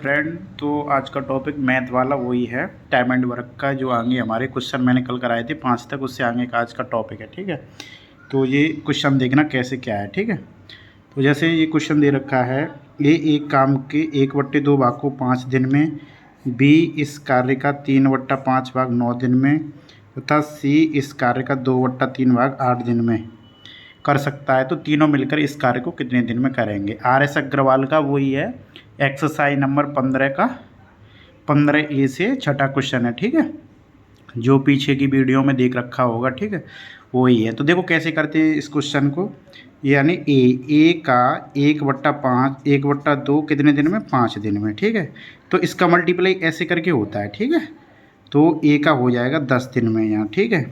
Friend, तो आज का टॉपिक मैथ वाला वही है, टाइम एंड वर्क का। जो आगे हमारे क्वेश्चन मैंने कल कराए थे 5 तक, उससे आगे का आज का टॉपिक है। ठीक है, तो ये क्वेश्चन देखना कैसे क्या है। ठीक है, तो जैसे ये क्वेश्चन दे रखा है, ए एक काम के 1/2 भाग को 5 दिन में, बी इस कार्य का 3/5 भाग 9 दिन में, तथा सी इस कार्य का 2/3 भाग 8 दिन में कर सकता है, तो तीनों मिलकर इस कार्य को कितने दिन में करेंगे। RS अग्रवाल का वही है, एक्सरसाइज नंबर 15 का 15A से छठा क्वेश्चन है। ठीक है, जो पीछे की वीडियो में देख रखा होगा। ठीक है, वही है। तो देखो कैसे करते हैं इस क्वेश्चन को, यानी ए का 1/5 1/2 कितने दिन में, 5 दिन में। ठीक है, तो इसका मल्टीप्लाई ऐसे करके होता है। ठीक है, तो ए का हो जाएगा 10 दिन में यहाँ। ठीक है,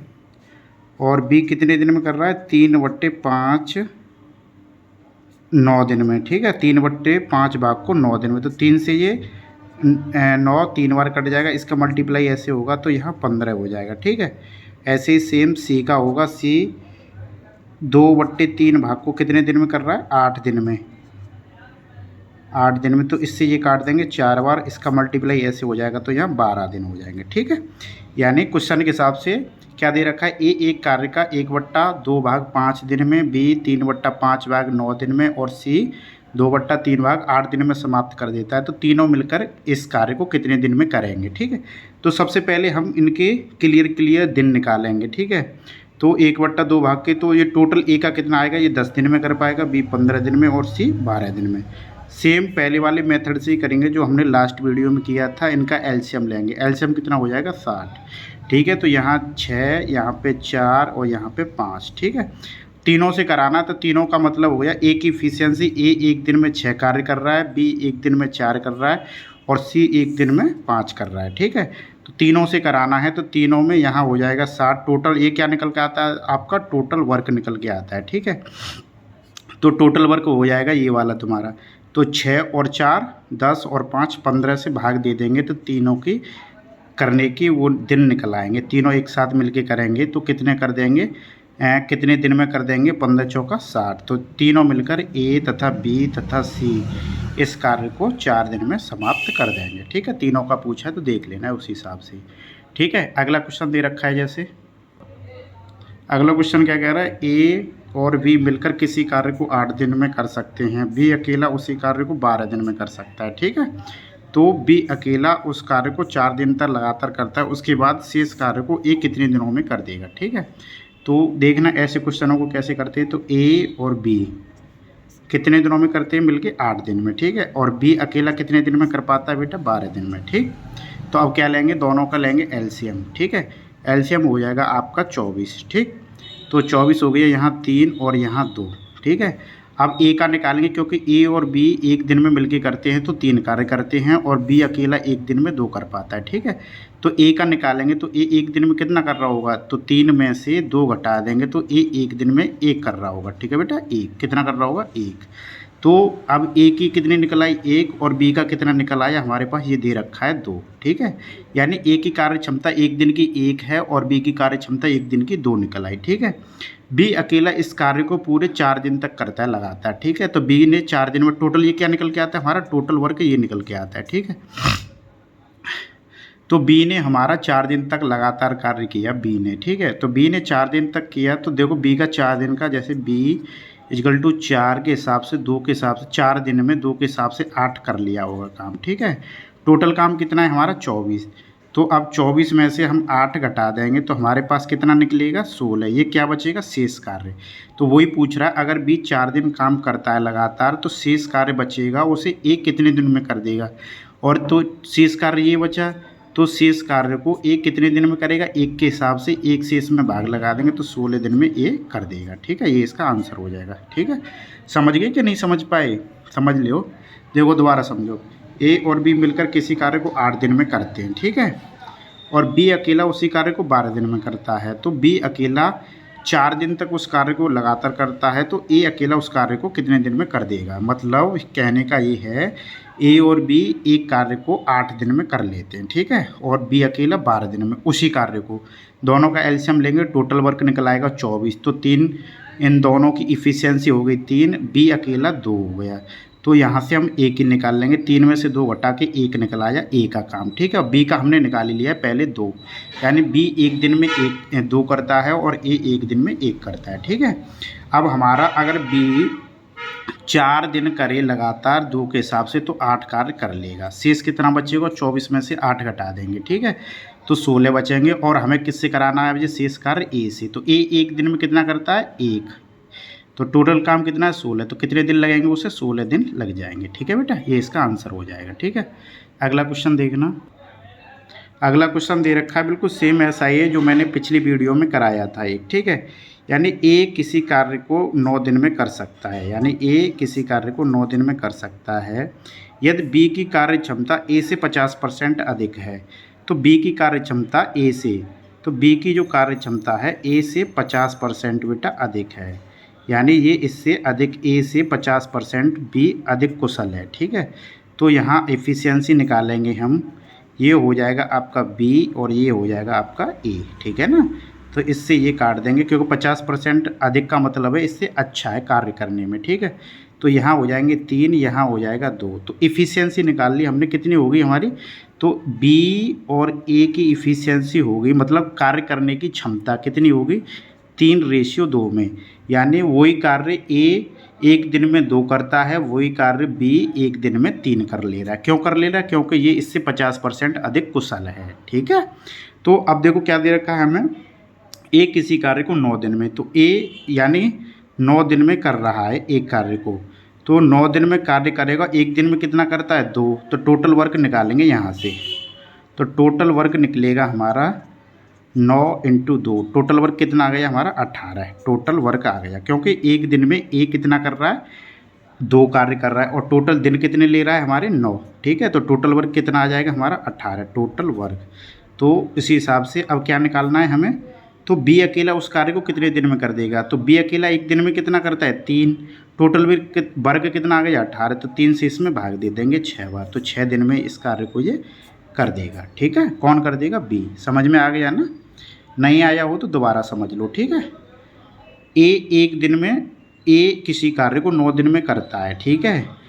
और बी कितने दिन में कर रहा है, 3/5 9 दिन में। ठीक है, 3/5 भाग को 9 दिन में, तो 3 से ये 9 3 बार कट जाएगा, इसका मल्टीप्लाई ऐसे होगा तो यहाँ 15 हो जाएगा। ठीक है, ऐसे ही सेम सी का होगा, सी 2/3 भाग को कितने दिन में कर रहा है, 8 दिन में। 8 दिन में, तो इससे ये काट देंगे 4 बार, इसका मल्टीप्लाई ऐसे हो जाएगा तो यहाँ 12 दिन हो जाएंगे। ठीक है, यानी क्वेश्चन के हिसाब से क्या दे रखा है, ए एक कार्य का 1/2 भाग 5 दिन में, बी 3/5 भाग 9 दिन में, और सी 2/3 भाग 8 दिन में समाप्त कर देता है, तो तीनों मिलकर इस कार्य को कितने दिन में करेंगे। ठीक है, तो सबसे पहले हम इनके क्लियर दिन निकालेंगे। ठीक है, तो 1/2 भाग के, तो ये टोटल ए का कितना आएगा, ये 10 दिन में कर पाएगा, बी 15 दिन में, और सी 12 दिन में। सेम पहले वाले मेथड से ही करेंगे जो हमने लास्ट वीडियो में किया था। इनका एलसीएम लेंगे, एलसीएम कितना हो जाएगा, 60। ठीक है, तो यहाँ 6, यहाँ पे 4 और यहाँ पे 5। ठीक है, तीनों से कराना, तो तीनों का मतलब हो गया ए की इफिशियंसी, ए एक दिन में 6 कार्य कर रहा है, बी एक दिन में 4 कर रहा है, और सी एक दिन में 5 कर रहा है। ठीक है, तो तीनों से कराना है, तो तीनों में यहाँ हो जाएगा 60। टोटल ये क्या निकल के आता है, आपका टोटल वर्क निकल के आता है। ठीक है, तो टोटल वर्क हो जाएगा ये वाला तुम्हारा, तो 6 और 4 10 और 5 15 से भाग दे देंगे, तो तीनों की करने की वो दिन निकल आएंगे। तीनों एक साथ मिलके करेंगे तो कितने कर देंगे, कितने दिन में कर देंगे, 15 चौका 60। तो तीनों मिलकर ए तथा बी तथा सी इस कार्य को 4 दिन में समाप्त कर देंगे। ठीक है, तीनों का पूछा है तो देख लेना है उस हिसाब से। ठीक है, अगला क्वेश्चन दे रखा है, जैसे अगला क्वेश्चन क्या कह रहा है, ए और बी मिलकर किसी कार्य को 8 दिन में कर सकते हैं, बी अकेला उसी कार्य को 12 दिन में कर सकता है। ठीक है, तो बी अकेला उस कार्य को 4 दिन तक लगातार करता है, उसके बाद शेष कार्य को ए कितने दिनों में कर देगा। ठीक है, तो देखना ऐसे क्वेश्चनों को कैसे करते हैं, तो ए और बी कितने दिनों में करते हैं, मिलके 8 दिन में। ठीक है, और बी अकेला कितने दिन में कर पाता है बेटा, 12 दिन में। ठीक, तो अब क्या लेंगे, दोनों का लेंगे एलसीएम। ठीक है, एलसीएम हो जाएगा आपका 24। ठीक, तो 24 हो गया, यहाँ 3 और यहाँ 2। ठीक है, अब ए का निकालेंगे, क्योंकि ए और बी एक दिन में मिलके करते हैं तो 3 कार्य करते हैं, और बी अकेला एक दिन में 2 कर पाता है। ठीक है, तो ए का निकालेंगे, तो ए एक दिन में कितना कर रहा होगा, तो 3 में से 2 घटा देंगे, तो ए एक दिन में 1 कर रहा होगा। ठीक है बेटा, 1 कितना कर रहा होगा, 1। तो अब ए की कितनी निकल आई, 1, और बी का कितना निकल आया, हमारे पास ये दे रखा है 2। ठीक है, यानी ए की कार्य क्षमता एक दिन की 1 है, और बी की कार्य क्षमता एक दिन की 2 निकल आई। ठीक है, बी अकेला इस कार्य को पूरे 4 दिन तक करता है लगातार। ठीक है, तो बी ने 4 दिन में, टोटल ये क्या निकल के आता है, हमारा टोटल वर्क ये निकल के आता है। ठीक है, तो बी ने हमारा 4 दिन तक लगातार कार्य किया, बी ने। ठीक है, तो बी ने 4 दिन तक किया, तो देखो बी का 4 दिन का, जैसे बी = 4 के हिसाब से, 2 के हिसाब से, 4 दिन में 2 के हिसाब से 8 कर लिया होगा काम। ठीक है, टोटल काम कितना है हमारा, 24। तो अब 24 में से हम 8 घटा देंगे, तो हमारे पास कितना निकलेगा, 16। ये क्या बचेगा, शेष कार्य। तो वही पूछ रहा है, अगर बी 4 दिन काम करता है लगातार, तो शेष कार्य बचेगा, उसे ए कितने दिन में कर देगा। और तो शेष कार्य ये बचा, तो शेष कार्य को ए कितने दिन में करेगा, 1 के हिसाब से 1 से इसमें भाग लगा देंगे, तो 16 दिन में ए कर देगा। ठीक है, ये इसका आंसर हो जाएगा। ठीक है, समझ गए कि नहीं समझ पाए, समझ लो। देखो दोबारा समझो, ए और बी मिलकर किसी कार्य को 8 दिन में करते हैं। ठीक है, और बी अकेला उसी कार्य को 12 दिन में करता है, तो बी अकेला 4 दिन तक उस कार्य को लगातार करता है, तो ए अकेला उस कार्य को कितने दिन में कर देगा। मतलब कहने का ये है, ए और बी एक कार्य को 8 दिन में कर लेते हैं। ठीक है, और बी अकेला 12 दिन में उसी कार्य को। दोनों का एलसीएम लेंगे, टोटल वर्क निकल आएगा 24। तो 3 इन दोनों की इफ़िशियंसी हो गई 3, बी अकेला 2 हो गया। तो यहाँ से हम ए की निकाल लेंगे, 3 में से 2 घटा के 1 निकल आया, ए का काम, ठीक है। बी का हमने निकाल ही लिया है पहले 2, यानी बी एक दिन में 2 करता है और ए एक दिन में 1 करता है, ठीक है। अब हमारा अगर बी 4 दिन करे लगातार 2 के हिसाब से तो 8 कार्य कर लेगा। शेष कितना बचेगा, 24 में से 8 घटा देंगे, ठीक है, तो 16 बचेंगे। और हमें किससे कराना है, शेष कार्य ए से, तो ए एक दिन में कितना करता है, 1, तो टोटल काम कितना है, 16, तो कितने दिन लगेंगे उसे, 16 दिन लग जाएंगे, ठीक है बेटा, ये इसका आंसर हो जाएगा, ठीक है। अगला क्वेश्चन देखना। अगला क्वेश्चन दे रखा है बिल्कुल सेम ऐसा ही है जो मैंने पिछली वीडियो में कराया था एक, ठीक है। यानी ए किसी कार्य को 9 दिन में कर सकता है, यानी ए किसी कार्य को 9 दिन में कर सकता है यदि बी की कार्य क्षमता ए से 50% अधिक है। तो बी की कार्य क्षमता ए से, तो बी की जो कार्य क्षमता है ए से 50% बेटा अधिक है, यानी ये इससे अधिक, ए से 50% बी अधिक कुशल है, ठीक है। तो यहाँ एफिशिएंसी निकालेंगे हम, ये हो जाएगा आपका बी और ये हो जाएगा आपका ए, ठीक है ना। तो इससे ये काट देंगे क्योंकि 50% अधिक का मतलब है इससे अच्छा है कार्य करने में, ठीक है। तो यहाँ हो जाएंगे 3, यहाँ हो जाएगा 2, तो इफ़िशियंसी निकाल ली हमने, कितनी होगी हमारी, तो बी और ए की इफ़िशियंसी होगी, मतलब कार्य करने की क्षमता कितनी होगी, 3:2 में, यानी वही कार्य ए एक दिन में 2 करता है, वही कार्य बी एक दिन में 3 कर ले रहा है। क्यों कर ले रहा है, क्योंकि ये इससे 50% अधिक कुशल है, ठीक है। तो अब देखो क्या दे रखा है हमें, ए किसी कार्य को 9 दिन में, तो ए यानी 9 दिन में कर रहा है एक कार्य को, तो 9 दिन में कार्य करेगा, एक दिन में कितना करता है, 2, तो टोटल वर्क निकालेंगे यहाँ से, तो टोटल वर्क निकलेगा हमारा 9 × 2, टोटल वर्क कितना आ गया हमारा 18, टोटल वर्क आ गया, क्योंकि एक दिन में ए कितना कर रहा है, 2 कार्य कर रहा है, और टोटल दिन कितने ले रहा है हमारे 9, ठीक है। तो टोटल वर्क कितना आ जाएगा हमारा 18 टोटल वर्क। तो इसी हिसाब से अब क्या निकालना है हमें, तो बी अकेला उस कार्य को कितने दिन में कर देगा, तो बी अकेला एक दिन में कितना करता है, 3, टोटल वर्ग कितना आ गया 18, तो 3 से इसमें भाग दे देंगे 6 बार, तो 6 दिन में इस कार्य को ये कर देगा, ठीक है। कौन कर देगा, बी। समझ में आ गया ना, नहीं आया हो तो दोबारा समझ लो, ठीक है। ए एक दिन में, ए किसी कार्य को 9 दिन में करता है, ठीक है,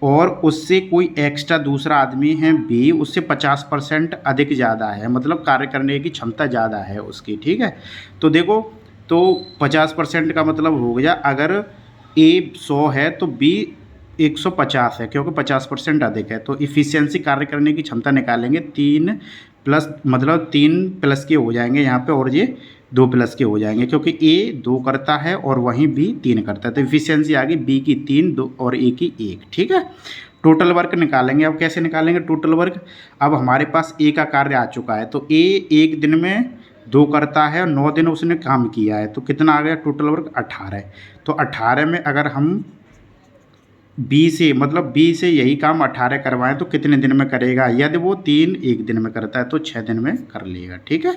और उससे कोई एक्स्ट्रा दूसरा आदमी है बी, उससे 50% अधिक ज़्यादा है, मतलब कार्य करने की क्षमता ज़्यादा है उसकी, ठीक है। तो देखो, तो 50% का मतलब हो गया, अगर ए 100 है तो बी 150 है, क्योंकि 50% अधिक है। तो इफ़िशियंसी कार्य करने की क्षमता निकालेंगे, 3 प्लस, मतलब 3 प्लस के हो जाएंगे यहाँ पे, और ये 2 प्लस के हो जाएंगे, क्योंकि ए 2 करता है और वहीं बी 3 करता है, तो इफिशियंसी आ गई बी की 3, 2 और ए की 1, ठीक है। टोटल वर्क निकालेंगे, अब कैसे निकालेंगे टोटल वर्क, अब हमारे पास ए का कार्य आ चुका है, तो ए एक दिन में 2 करता है और 9 दिन उसने काम किया है, तो कितना आ गया टोटल वर्क 18। तो 18 में अगर हम बी से, मतलब बी से यही काम 18 करवाएं तो कितने दिन में करेगा, यदि वो 3 एक दिन में करता है तो 6 दिन में कर लेगा, ठीक है।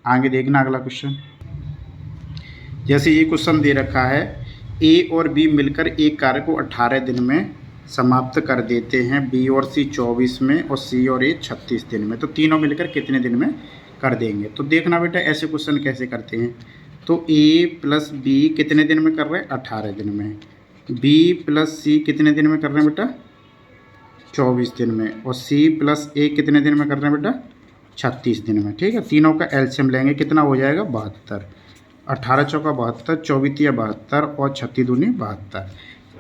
आगे देखना अगला क्वेश्चन। जैसे ये क्वेश्चन दे रखा है, ए और बी मिलकर एक कार्य को 18 दिन में समाप्त कर देते हैं, बी और सी 24 में और सी और ए 36 दिन में, तो तीनों मिलकर कितने दिन में कर देंगे। तो देखना बेटा ऐसे क्वेश्चन कैसे करते हैं, तो ए प्लस बी कितने दिन में कर रहे हैं, 18 दिन में, बी प्लस सी कितने दिन में कर रहे हैं बेटा, 24 दिन में, और सी प्लस ए कितने दिन में कर रहे हैं बेटा, 36 दिन में, ठीक है। तीनों का एलसीएम लेंगे, कितना हो जाएगा 72, 18 चौका 72, 24 तिया 72 और 36 दूनी 72।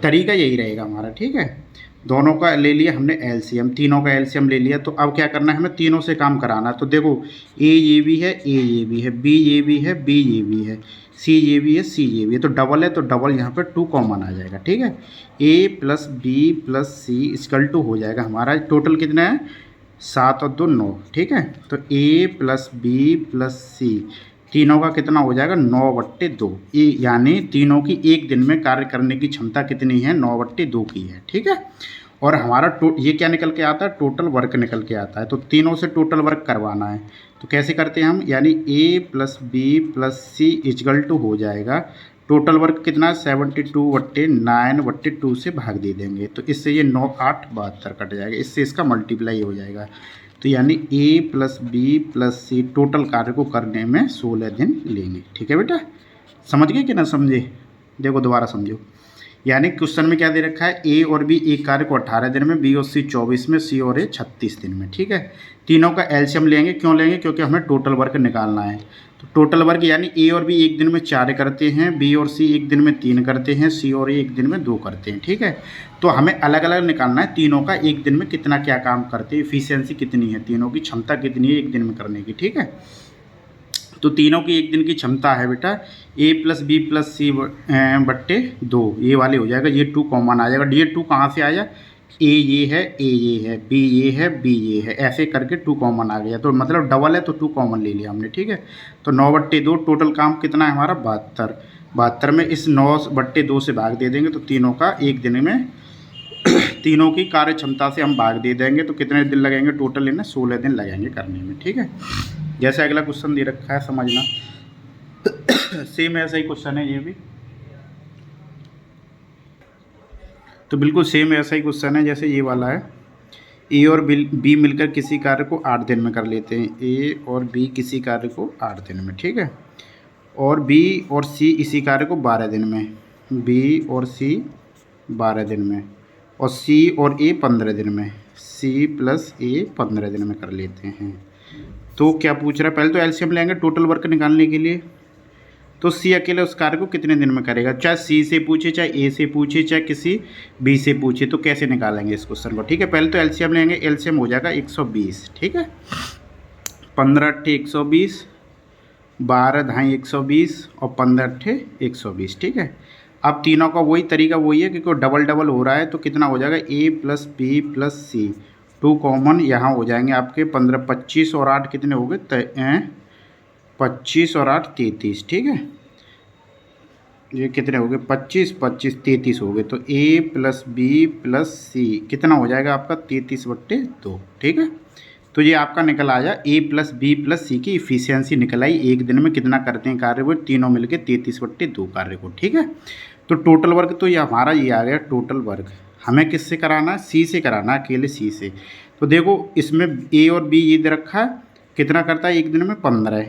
तरीका यही रहेगा हमारा, ठीक है। दोनों का ले लिया हमने एलसीएम, तीनों का एलसीएम ले लिया, तो अब क्या करना है हमें, तीनों से काम कराना है। तो देखो ए ये भी है, ए ये भी है, बी ये भी है, बी ये भी है, सी ये भी है, सी ये भी है, तो डबल है, तो डबल यहाँ पर 2 कॉमन आ जाएगा, ठीक है। A plus B plus C equal to हो जाएगा हमारा टोटल कितना है, 7 और 2 9, ठीक है। तो ए प्लस बी प्लस सी तीनों का कितना हो जाएगा, 9/2, यानी तीनों की एक दिन में कार्य करने की क्षमता कितनी है, 9/2 की है, ठीक है। और हमारा ये क्या निकल के आता है, टोटल वर्क निकल के आता है, तो तीनों से टोटल वर्क करवाना है। तो कैसे करते हैं हम, यानी A plus B plus C equal to हो जाएगा टोटल वर्क कितना, 72/9/2 से भाग दे देंगे, तो इससे ये 9 8 72 कट जाएगा, इससे इसका मल्टीप्लाई हो जाएगा। तो यानी A plus B plus C total कार्य को करने में 16 दिन लेंगे, ठीक है बेटा। समझ गए कि ना समझे, देखो दोबारा समझो। यानी क्वेश्चन में क्या दे रखा है, ए और बी एक कार्य को 18 दिन में, बी और सी 24 में, सी और ए 36 दिन में। ठीक है, तीनों का एलसीएम लेंगे। क्यों लेंगे? क्योंकि हमें टोटल वर्क निकालना है। तो टोटल वर्क यानी ए और बी एक दिन में 4 करते हैं, बी और सी एक दिन में 3 करते हैं, सी और ए एक दिन में 2 करते हैं। ठीक है, तो हमें अलग अलग निकालना है तीनों का एक दिन में कितना क्या काम करते हैं, इफिशियंसी कितनी है, तीनों की क्षमता कितनी है एक दिन में करने की। ठीक है, तो तीनों की एक दिन की क्षमता है बेटा ए प्लस बी प्लस सी बट्टे 2, ये वाले हो जाएगा। ये 2 कॉमन आ जाएगा। ये 2 कहाँ से आया? ए ये है, ए ये है, बी ये है, बी ये है, ऐसे करके 2 कॉमन आ गया। तो मतलब डबल है तो 2 कॉमन ले लिया हमने। ठीक है, तो 9/2 टोटल काम कितना है हमारा? 72। 72 में इस 9/2 से भाग दे देंगे तो तीनों का एक दिन में तीनों की कार्य क्षमता से हम भाग दे देंगे तो कितने दिन लगेंगे टोटल? इन्हें 16 दिन लगेंगे करने में। ठीक है, जैसे अगला क्वेश्चन दे रखा है समझना। सेम ऐसा ही क्वेश्चन है ये भी, तो बिल्कुल सेम ऐसा ही क्वेश्चन है जैसे ये वाला है। ए और बी मिलकर किसी कार्य को 8 दिन में कर लेते हैं। ए और बी किसी कार्य को 8 दिन में, ठीक है, और बी और सी इसी कार्य को 12 दिन में, बी और सी 12 दिन में, और सी और ए 15 दिन में, सी प्लस ए 15 दिन में कर लेते हैं। तो क्या पूछ रहा है? पहले तो एलसीएम लेंगे टोटल वर्क निकालने के लिए। तो सी अकेले उस कार्य को कितने दिन में करेगा? चाहे सी से पूछे, चाहे ए से पूछे, चाहे किसी बी से पूछे, तो कैसे निकालेंगे इस क्वेश्चन को? ठीक है, पहले तो एलसीएम लेंगे। एलसीएम हो जाएगा 120। ठीक है, 15 × 120, 12 × 120 और 15 × 120। ठीक है, अब तीनों का वही तरीका वही है क्योंकि डबल डबल हो रहा है तो कितना हो जाएगा? ए प्लस बी प्लस सी, 2 कॉमन यहाँ हो जाएंगे आपके। 15 25 और 8 कितने हो गए? 25 और 8 33। ठीक है, ये कितने हो गए? 25 25 33 हो गए। तो ए प्लस बी प्लस सी कितना हो जाएगा आपका? 33/2। ठीक है, तो ये आपका निकल आया ए प्लस बी प्लस सी की इफिशियंसी निकल आई। एक दिन में कितना करते हैं कार्य वो? तीनों मिलके 33/2 कार्य को। ठीक है, तो टोटल वर्क तो ये हमारा ये आ गया टोटल वर्क। हमें किससे कराना है? सी से कराना है, अकेले सी से। तो देखो इसमें ए और बी ये दे रखा है, कितना करता है एक दिन में? 15।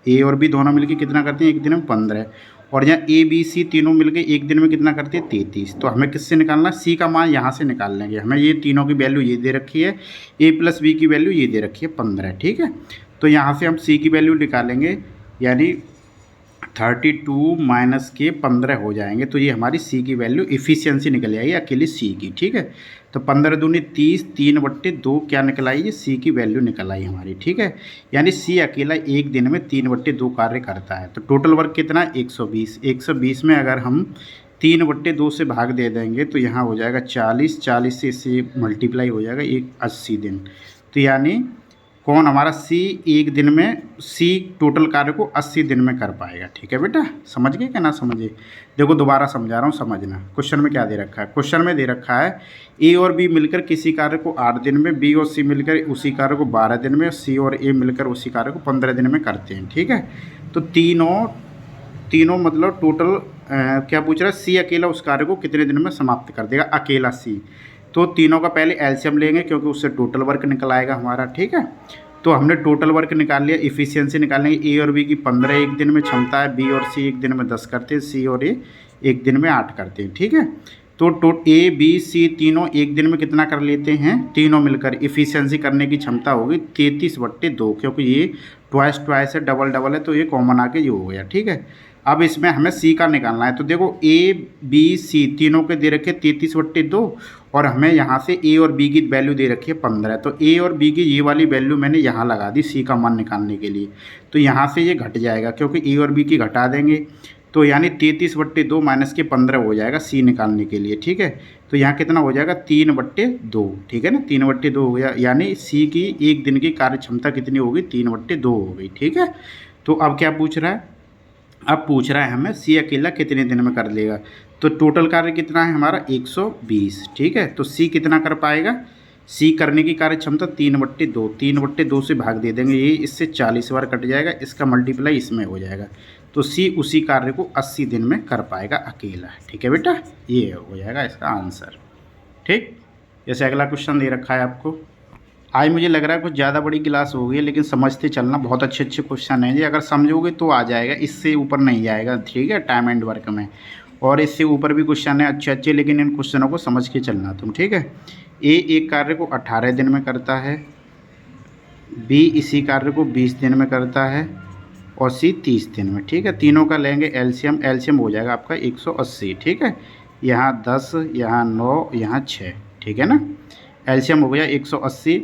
ए और बी दोनों मिलके कितना करते हैं एक दिन में? 15। और यहाँ ए बी सी तीनों मिलके एक दिन में कितना करते हैं? 33। तो हमें किससे निकालना है? सी का मान यहाँ से निकाल लेंगे। हमें ये तीनों की वैल्यू ये दे रखी है, ए प्लस बी की वैल्यू ये दे रखी है 15। ठीक है, तो यहाँ से हम सी की वैल्यू निकालेंगे, यानी 32 माइनस के 15 हो जाएंगे। तो ये हमारी सी की वैल्यू इफिशियंसी निकल आएगी अकेले सी की। ठीक है, तो 15 दूनी 30, 3/2 क्या निकल आई? ये सी की वैल्यू निकल आई हमारी। ठीक है, यानी सी अकेला एक दिन में 3/2 कार्य करता है। तो टोटल वर्क कितना? 120। 120 में अगर हम 3/2 से भाग दे देंगे तो यहाँ हो जाएगा 40। 40 से इससे मल्टीप्लाई हो जाएगा 80 दिन। तो यानी कौन हमारा सी एक दिन में, सी टोटल कार्य को 80 दिन में कर पाएगा। ठीक है बेटा, समझ गए क्या ना समझे? देखो दोबारा समझा रहा हूँ, समझना। क्वेश्चन में क्या दे रखा है? क्वेश्चन में दे रखा है ए और बी मिलकर किसी कार्य को 8 दिन में, बी और सी मिलकर उसी कार्य को 12 दिन में, सी और ए मिलकर उसी कार्य को 15 दिन में करते हैं। ठीक है, तो तीनों मतलब टोटल क्या पूछ रहा है? सी अकेला उस कार्य को कितने दिन में समाप्त कर देगा? अकेला सी। तो तीनों का पहले एलसीएम लेंगे क्योंकि उससे टोटल वर्क निकल आएगा हमारा। ठीक है, तो हमने टोटल वर्क निकाल लिया। इफिशियंसी निकालेंगे। ए और बी की 15 एक दिन में क्षमता है, बी और सी एक दिन में 10 करते हैं, सी और ए एक दिन में 8 करते हैं। ठीक है, तो ए बी सी तीनों एक दिन में कितना कर लेते हैं? तीनों मिलकर इफिशियंसी करने की क्षमता होगी 33/2, क्योंकि ये ट्वाइस है, डबल डबल है, तो ये कॉमन आके ये हो गया। ठीक है, अब इसमें हमें सी का निकालना है। तो देखो ए बी सी तीनों के दे रखे 33/2 और हमें यहाँ से ए और बी की वैल्यू दे रखी है 15। तो ए और बी की ये वाली वैल्यू मैंने यहाँ लगा दी सी का मान निकालने के लिए। तो यहाँ से ये घट जाएगा क्योंकि ए और बी की घटा देंगे, तो यानी 33/2 माइनस के 15 हो जाएगा सी निकालने के लिए। ठीक है, तो यहाँ कितना हो जाएगा? 3/2। ठीक है ना, 3/2 हो गया, यानी सी की एक दिन की कार्य क्षमता कितनी होगी? 3/2 हो गई। ठीक है, तो अब क्या पूछ रहा है? अब पूछ रहा है हमें सी अकेला कितने दिन में कर लेगा। तो टोटल कार्य कितना है हमारा? 120। ठीक है, तो सी कितना कर पाएगा? सी करने की कार्य क्षमता 3/2। 3/2 से भाग दे देंगे, ये इससे 40 बार कट जाएगा, इसका मल्टीप्लाई इसमें हो जाएगा। तो सी उसी कार्य को 80 दिन में कर पाएगा अकेला। ठीक है बेटा, ये हो जाएगा इसका आंसर। ठीक, जैसे अगला क्वेश्चन दे रखा है आपको। आज मुझे लग रहा है कुछ ज़्यादा बड़ी क्लास हो गई है, लेकिन समझते चलना, बहुत अच्छे क्वेश्चन हैं जी। अगर समझोगे तो आ जाएगा, इससे ऊपर नहीं जाएगा। ठीक है, टाइम एंड वर्क में। और इससे ऊपर भी क्वेश्चन है अच्छे अच्छे, लेकिन इन क्वेश्चनों को समझ के चलना तुम, ठीक है। ए एक कार्य को 18 दिन में करता है, बी इसी कार्य को 20 दिन में करता है और सी 30 दिन में, ठीक है। तीनों का लेंगे एलसीएम, एलसीएम हो जाएगा आपका 180, ठीक है। यहाँ 10, यहाँ 9, यहाँ 6, ठीक है ना। एलसीएम हो गया 180।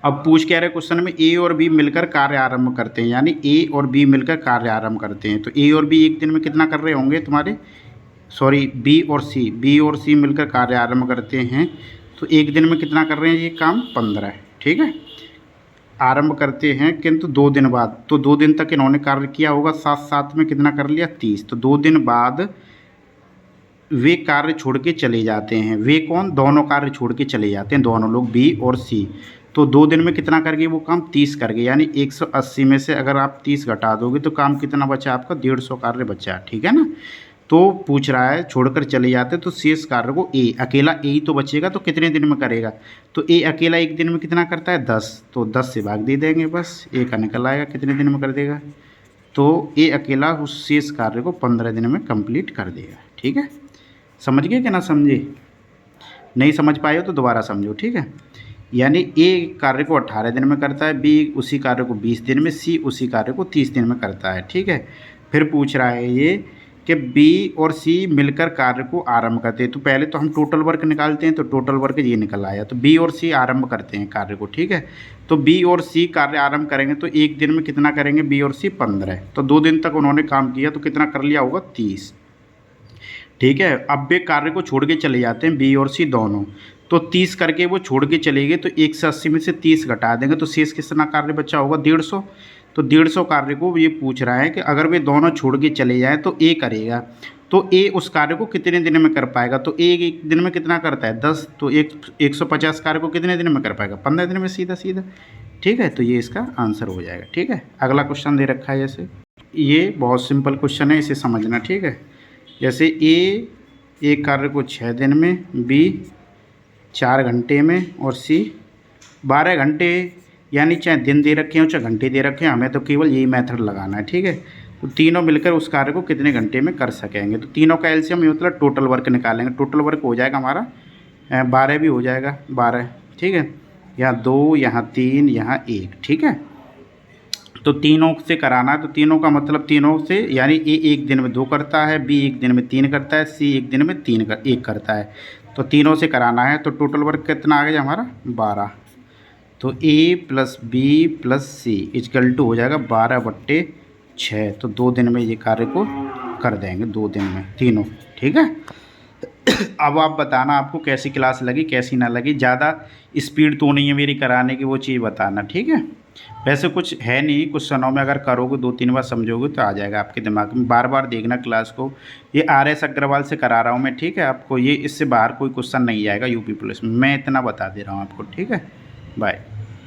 अब पूछ क्या रहे क्वेश्चन में, ए और बी मिलकर कार्य आरंभ करते हैं, यानी ए और बी मिलकर कार्य आरंभ करते हैं। तो ए और बी एक दिन में कितना कर रहे होंगे तुम्हारे, सॉरी बी और सी मिलकर कार्य आरंभ करते हैं, तो एक दिन में कितना कर रहे हैं ये काम, 15, ठीक है। आरंभ करते हैं किंतु 2 दिन बाद, तो 2 दिन तक इन्होंने कार्य किया होगा, साथ साथ में कितना कर लिया, 30। तो 2 दिन बाद वे कार्य छोड़ के चले जाते हैं। वे कौन, दोनों कार्य छोड़ के चले जाते हैं, दोनों लोग बी और सी। तो 2 दिन में कितना कर गए वो काम, 30 कर गए, यानी 180 में से अगर आप 30 घटा दोगे तो काम कितना बचा आपका, 150 कार्य बचा, ठीक है ना। तो पूछ रहा है छोड़कर चले जाते तो शेष कार्य को ए, अकेला ए ही तो बचेगा, तो कितने दिन में करेगा। तो ए अकेला एक दिन में कितना करता है, 10, तो 10 से भाग दे देंगे बस, ए का निकल आएगा कितने दिन में कर देगा। तो ए अकेला उस शेष कार्य को 15 दिन में कंप्लीट कर देगा, ठीक है। समझ गए कि ना समझे, नहीं समझ पाए हो तो दोबारा समझो, ठीक है। यानी ए कार्य को 18 दिन में करता है, बी उसी कार्य को 20 दिन में, सी उसी कार्य को 30 दिन में करता है, ठीक है। फिर पूछ रहा है ये कि बी और सी मिलकर कार्य को आरंभ करते हैं। तो पहले तो हम टोटल वर्क निकालते हैं, तो टोटल वर्क ये निकल आया। तो बी और सी आरंभ करते हैं कार्य को, ठीक है। तो बी और सी कार्य आरंभ करेंगे तो एक दिन में कितना करेंगे, बी और सी 15। तो 2 दिन तक उन्होंने काम किया तो कितना कर लिया होगा, 30, ठीक है। अब वे कार्य को छोड़ के चले जाते हैं बी और सी दोनों, तो 30 करके वो छोड़ के चले गए, तो 180 में से 30 घटा देंगे तो शेष कितना कार्य बचा होगा, 150। तो 150 कार्य को ये पूछ रहा है कि अगर वे दोनों छोड़ के चले जाएं तो ए करेगा, तो ए उस कार्य को कितने दिन में कर पाएगा। तो ए एक दिन में कितना करता है, 10, तो 150 कार्य को कितने दिन में कर पाएगा, 15 दिन में, सीधा सीधा, ठीक है। तो ये इसका आंसर हो जाएगा, ठीक है। अगला क्वेश्चन दे रखा है जैसे, ये बहुत सिंपल क्वेश्चन है, इसे समझना, ठीक है। जैसे ए एक कार्य को 6 दिन में, बी 4 घंटे में और सी 12 घंटे, यानी चाहे दिन दे रखे हों चाहे घंटे दे रखे हैं, हमें तो केवल यही मेथड लगाना है, ठीक है। तो तीनों मिलकर उस कार्य को कितने घंटे में कर सकेंगे। तो तीनों का एलसीएम मतलब टोटल वर्क निकालेंगे। टोटल वर्क हो जाएगा हमारा 12 भी हो जाएगा, 12, ठीक है। यहाँ 2, यहाँ 3, यहाँ 1, ठीक है। तो तीनों से कराना है, तो तीनों का मतलब तीनों से, यानी ए एक दिन में 2 करता है, बी एक दिन में 3 करता है, सी एक दिन में 1 करता है। तो तीनों से कराना है, तो टोटल वर्क कितना आ गया हमारा, 12। तो A plus B plus C equal to हो जाएगा 12/6। तो 2 दिन में ये कार्य को कर देंगे, 2 दिन में तीनों, ठीक है। अब आप बताना आपको कैसी क्लास लगी कैसी ना लगी, ज़्यादा स्पीड तो नहीं है मेरी कराने की, वो चीज़ बताना, ठीक है। वैसे कुछ है नहीं, कुछ क्षणों में अगर करोगे 2-3 बार समझोगे तो आ जाएगा आपके दिमाग में। बार बार देखना क्लास को, ये RS अग्रवाल से करा रहा हूँ मैं, ठीक है। आपको ये इससे बाहर कोई क्वेश्चन नहीं आएगा यूपी पुलिस में, मैं इतना बता दे रहा हूँ आपको, ठीक है। बाय।